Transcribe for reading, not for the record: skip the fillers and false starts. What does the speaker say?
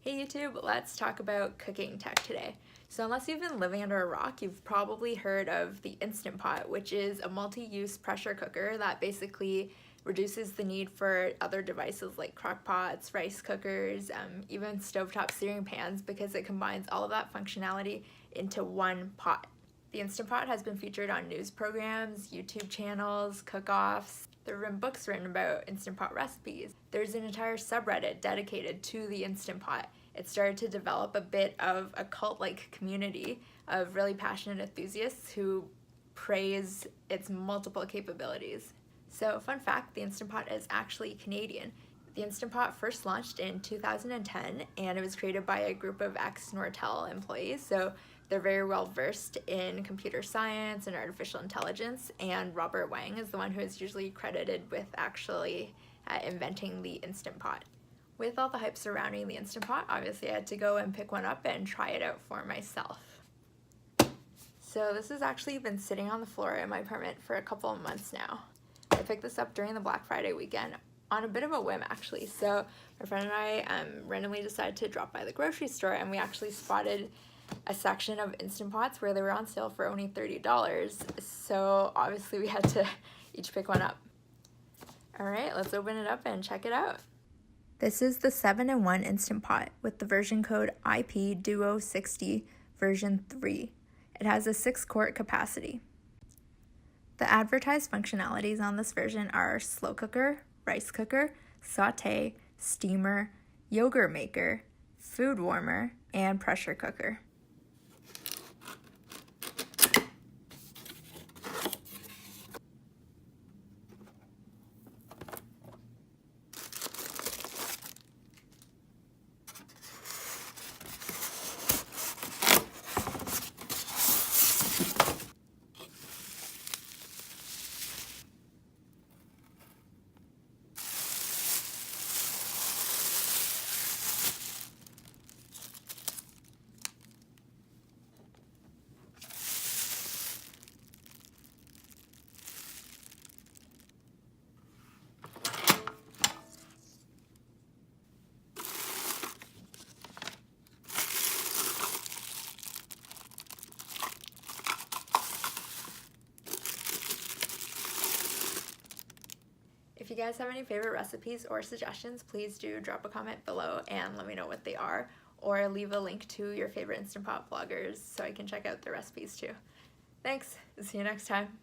Hey YouTube, let's talk about cooking tech today. So unless you've been living under a rock, you've probably heard of the Instant Pot, which is a multi-use pressure cooker that basically reduces the need for other devices like crock pots, rice cookers, even stovetop searing pans, because it combines all of that functionality into one pot. The Instant Pot has been featured on news programs, YouTube channels, cook-offs. There have been books written about Instant Pot recipes. There's an entire subreddit dedicated to the Instant Pot. It started to develop a bit of a cult-like community of really passionate enthusiasts who praise its multiple capabilities. So, fun fact, the Instant Pot is actually Canadian. The Instant Pot first launched in 2010, and it was created by a group of ex-Nortel employees, so they're very well versed in computer science and artificial intelligence, and Robert Wang is the one who is usually credited with actually inventing the Instant Pot. With all the hype surrounding the Instant Pot, obviously I had to go and pick one up and try it out for myself. So this has actually been sitting on the floor in my apartment for a couple of months now. I picked this up during the Black Friday weekend on a bit of a whim actually. So my friend and I randomly decided to drop by the grocery store, and we actually spotted a section of Instant Pots where they were on sale for only $30. So obviously we had to each pick one up. All right, let's open it up and check it out. This is the 7-in-1 Instant Pot with the version code IP-DUO60 version 3. It has a 6-quart capacity. The advertised functionalities on this version are slow cooker, rice cooker, saute, steamer, yogurt maker, food warmer, and pressure cooker. If you guys have any favorite recipes or suggestions, please do drop a comment below and let me know what they are, or leave a link to your favorite Instant Pot bloggers so I can check out their recipes too. Thanks, see you next time.